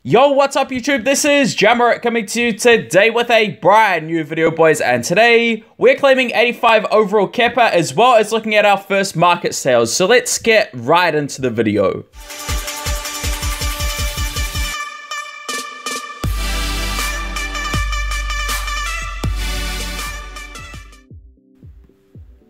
Yo, what's up YouTube? This is Jammerit coming to you today with a brand new video, boys, and today we're claiming 85 overall Kepa as well as looking at our first market sales. So let's get right into the video.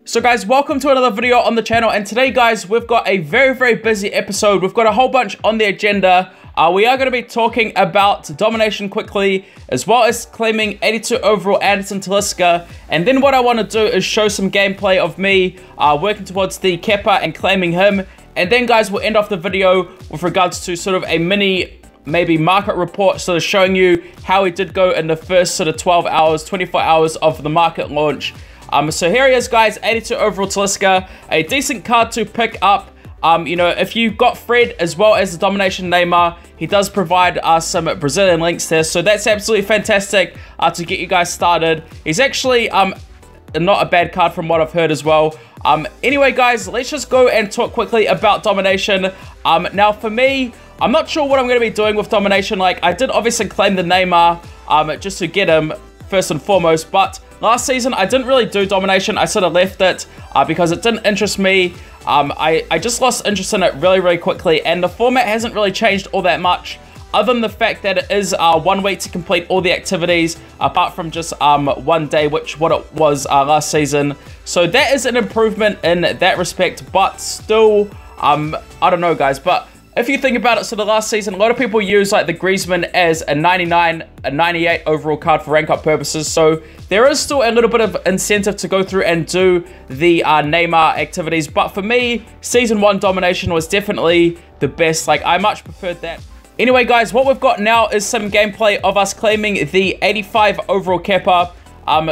So guys, welcome to another video on the channel, and today guys, we've got a very busy episode. We've got a whole bunch on the agenda. We are going to be talking about Domination quickly, as well as claiming 82 overall Anderson Talisca, and then what I want to do is show some gameplay of me working towards the Kepa and claiming him, and then guys, we'll end off the video with regards to sort of a mini maybe market report, sort of showing you how it did go in the first sort of 12 hours, 24 hours of the market launch. So here he is, guys, 82 overall Talisca, a decent card to pick up. You know, if you've got Fred as well as the Domination Neymar, he does provide some Brazilian links there, so that's absolutely fantastic to get you guys started. He's actually not a bad card from what I've heard as well. Anyway, guys, let's just go and talk quickly about Domination. Now, for me, I'm not sure what I'm going to be doing with Domination. Like, I did obviously claim the Neymar just to get him first and foremost, but last season I didn't really do Domination. I sort of left it because it didn't interest me. I just lost interest in it really quickly, and the format hasn't really changed all that much, other than the fact that it is 1 week to complete all the activities, apart from just 1 day, which what it was last season. So that is an improvement in that respect, but still, I don't know, guys. But if you think about it, so the last season, a lot of people use like the Griezmann as a 99, a 98 overall card for rank up purposes. So there is still a little bit of incentive to go through and do the Neymar activities. But for me, Season 1 Domination was definitely the best. Like, I much preferred that. Anyway, guys, what we've got now is some gameplay of us claiming the 85 overall Kepa.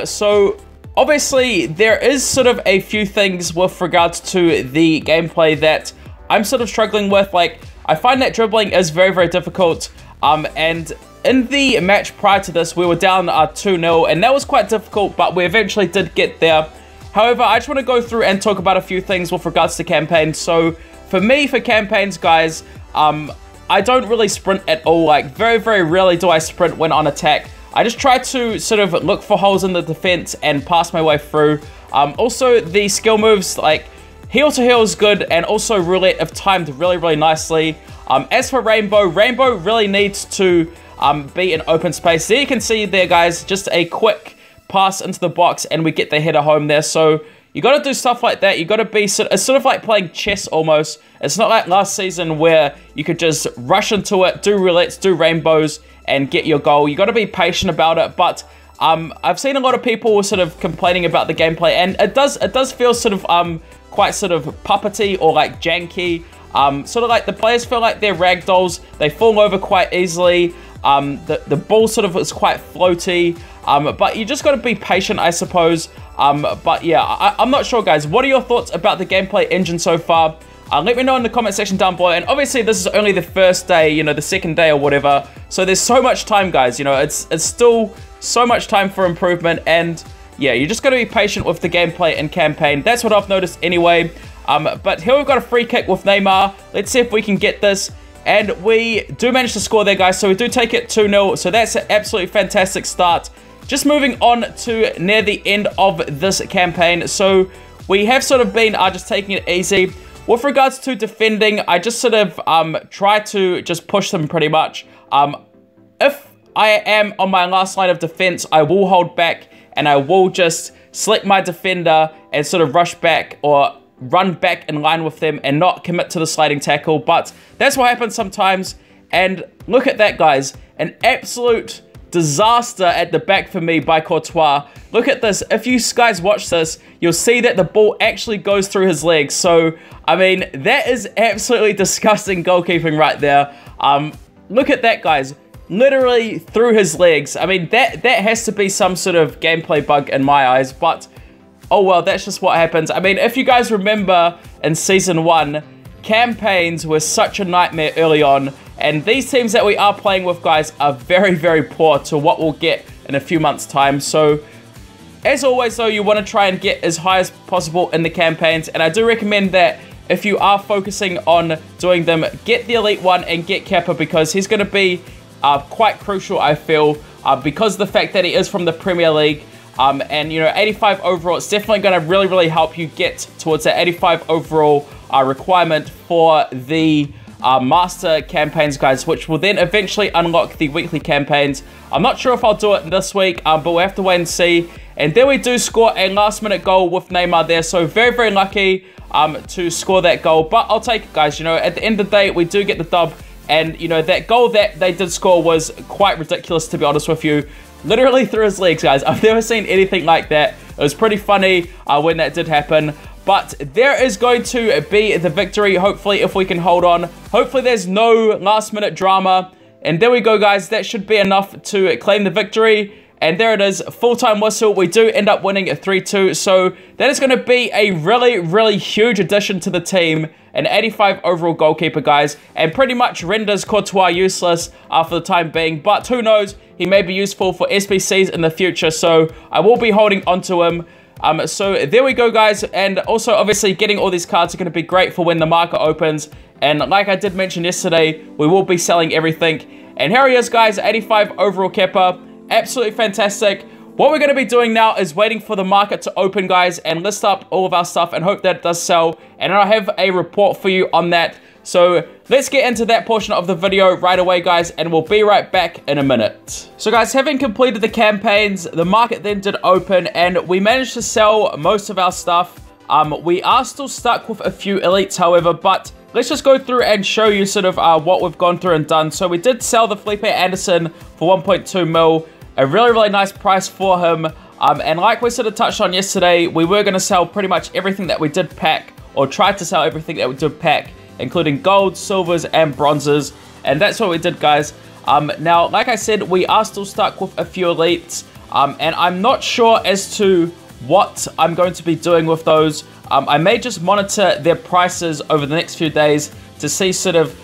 So obviously, there is sort of a few things with regards to the gameplay that I'm sort of struggling with. Like, I find that dribbling is very difficult, and in the match prior to this, we were down 2-0, and that was quite difficult, but we eventually did get there. However, I just want to go through and talk about a few things with regards to campaigns. So for me, for campaigns, guys, I don't really sprint at all. Like, very rarely do I sprint when on attack. I just try to sort of look for holes in the defense and pass my way through. Also, the skill moves, like Heel to Heel is good, and also Roulette if timed really nicely. As for Rainbow really needs to be in open space. There you can see there, guys, just a quick pass into the box and we get the header home there. So you got to do stuff like that. You got to be it's sort of like playing chess almost. It's not like last season where you could just rush into it, do roulettes, do rainbows, and get your goal. You got to be patient about it. But I've seen a lot of people sort of complaining about the gameplay, and it does feel sort of quite sort of puppety or like janky. Sort of like the players feel like they're ragdolls. They fall over quite easily. The ball sort of is quite floaty. But you just got to be patient, I suppose. But yeah, I'm not sure, guys. What are your thoughts about the gameplay engine so far? Let me know in the comment section down below. And obviously, this is only the first day, you know, the second day or whatever. So there's so much time, guys. You know, it's still so much time for improvement. And yeah, you just got to be patient with the gameplay and campaign. That's what I've noticed anyway. But here we've got a free kick with Neymar. Let's see if we can get this. And we do manage to score there, guys. So we do take it 2-0. So that's an absolutely fantastic start. Just moving on to near the end of this campaign. So we have sort of been just taking it easy. With regards to defending, I just sort of try to just push them pretty much. If I am on my last line of defense, I will hold back and I will just select my defender and sort of rush back or run back in line with them and not commit to the sliding tackle. But that's what happens sometimes. And look at that, guys. An absolute disaster at the back for me by Courtois. Look at this. If you guys watch this, you'll see that the ball actually goes through his legs. So, I mean, that is absolutely disgusting goalkeeping right there. Look at that, guys. Literally through his legs. I mean, that has to be some sort of gameplay bug in my eyes, but oh well, that's just what happens. I mean, if you guys remember in Season 1, campaigns were such a nightmare early on, and these teams that we are playing with, guys, are very poor to what we'll get in a few months' time. So, as always, though, you want to try and get as high as possible in the campaigns, and I do recommend that if you are focusing on doing them, get the Elite 1 and get Kepa, because he's going to be quite crucial, I feel, because of the fact that he is from the Premier League. And, you know, 85 overall, it's definitely going to really, really help you get towards that 85 overall requirement for the master campaigns, guys, which will then eventually unlock the weekly campaigns. I'm not sure if I'll do it this week, but we'll have to wait and see. And then we do score a last-minute goal with Neymar there, so very, very lucky to score that goal. But I'll take it, guys. You know, at the end of the day, we do get the dub. And, you know, that goal that they did score was quite ridiculous, to be honest with you. Literally through his legs, guys. I've never seen anything like that. It was pretty funny when that did happen. But there is going to be the victory, hopefully, if we can hold on. Hopefully, there's no last-minute drama. And there we go, guys. That should be enough to claim the victory. And there it is, full-time whistle. We do end up winning at 3-2. So that is going to be a really, really huge addition to the team. An 85 overall goalkeeper, guys. And pretty much renders Courtois useless for the time being. But who knows? He may be useful for SBCs in the future. So I will be holding onto him. So there we go, guys. And also, obviously, getting all these cards are going to be great for when the market opens. And like I did mention yesterday, we will be selling everything. And here he is, guys. 85 overall Kepa. Absolutely fantastic. What we're going to be doing now is waiting for the market to open, guys, and list up all of our stuff and hope that it does sell. And I have a report for you on that. So let's get into that portion of the video right away, guys, and we'll be right back in a minute. So, guys, having completed the campaigns, the market then did open, and we managed to sell most of our stuff. We are still stuck with a few elites, however, but let's just go through and show you sort of what we've gone through and done. So we did sell the Felipe Anderson for 1.2 mil. A really, really nice price for him. And like we sort of touched on yesterday, we were going to sell pretty much everything that we did pack, or tried to sell everything that we did pack, including golds, silvers, and bronzes. And that's what we did, guys. Now, like I said, we are still stuck with a few elites. And I'm not sure as to what I'm going to be doing with those. I may just monitor their prices over the next few days to see sort of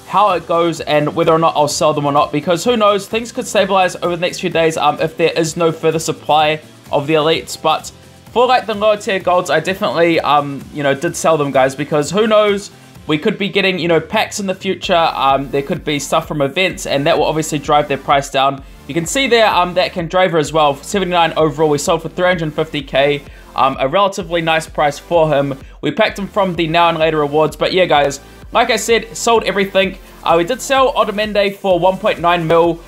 how it goes and whether or not I'll sell them or not, because who knows, things could stabilize over the next few days if there is no further supply of the elites. But for like the lower tier golds, I definitely you know, did sell them, guys, because who knows, we could be getting, you know, packs in the future. There could be stuff from events, and that will obviously drive their price down. You can see there that Candraver as well, 79 overall, we sold for 350k. A relatively nice price for him. We packed him from the Now and Later rewards. But yeah, guys, like I said, sold everything. We did sell Otamendi for 1.9 mil.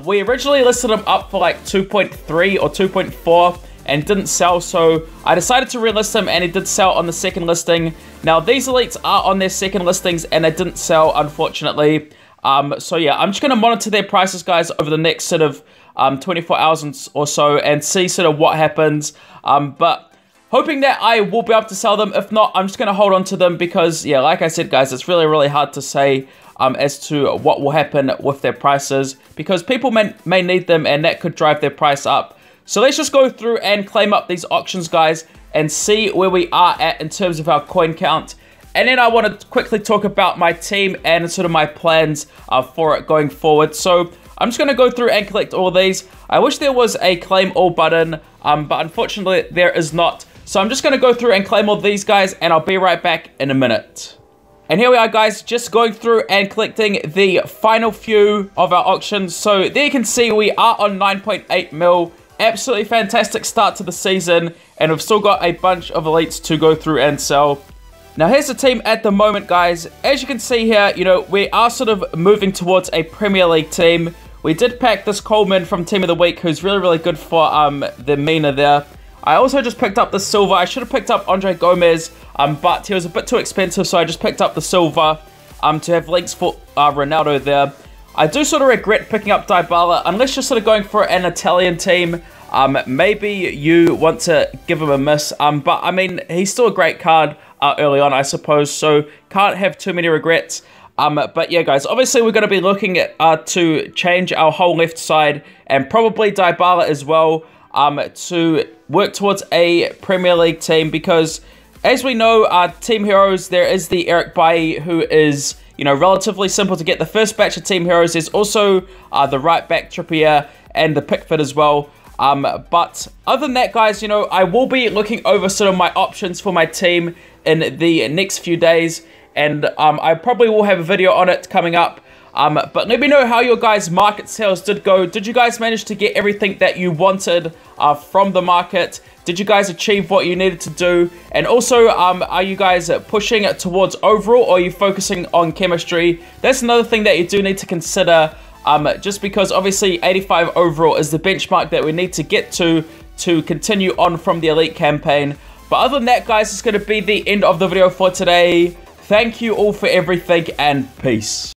We originally listed him up for like 2.3 or 2.4 and didn't sell, so I decided to relist him, and he did sell on the second listing. Now, these elites are on their second listings, and they didn't sell, unfortunately. So yeah, I'm just going to monitor their prices, guys, over the next sort of 24 hours or so, and see sort of what happens. But hoping that I will be able to sell them. If not, I'm just going to hold on to them because, yeah, like I said, guys, it's really, really hard to say as to what will happen with their prices, because people may need them, and that could drive their price up. So let's just go through and claim up these auctions, guys, and see where we are at in terms of our coin count. And then I want to quickly talk about my team and sort of my plans for it going forward. So I'm just going to go through and collect all these. I wish there was a claim all button, but unfortunately there is not. So I'm just going to go through and claim all these, guys, and I'll be right back in a minute. And here we are, guys, just going through and collecting the final few of our auctions. So there you can see we are on 9.8 mil. Absolutely fantastic start to the season, and we've still got a bunch of elites to go through and sell. Now, here's the team at the moment, guys. As you can see here, you know, we are sort of moving towards a Premier League team. We did pack this Coleman from Team of the Week, who's really, really good for the Mina there. I also just picked up the silver. I should have picked up Andre Gomez, but he was a bit too expensive, so I just picked up the silver to have links for Ronaldo there. I do sort of regret picking up Dybala, unless you're sort of going for an Italian team. Maybe you want to give him a miss, but I mean, he's still a great card early on, I suppose, so can't have too many regrets. But yeah, guys, obviously we're going to be looking at to change our whole left side, and probably Dybala as well, to work towards a Premier League team, because as we know, Team Heroes, there is the Eric Bailly, who is, you know, relatively simple to get. The first batch of Team Heroes. There's also the right back Trippier and the Pickford as well. But other than that, guys, you know, I will be looking over sort of my options for my team in the next few days, and I probably will have a video on it coming up. But let me know how your guys' market sales did go. Did you guys manage to get everything that you wanted from the market? Did you guys achieve what you needed to do? And also, are you guys pushing it towards overall, or are you focusing on chemistry? That's another thing that you do need to consider, just because obviously 85 overall is the benchmark that we need to get to continue on from the elite campaign. But other than that, guys, it's going to be the end of the video for today. Thank you all for everything, and peace.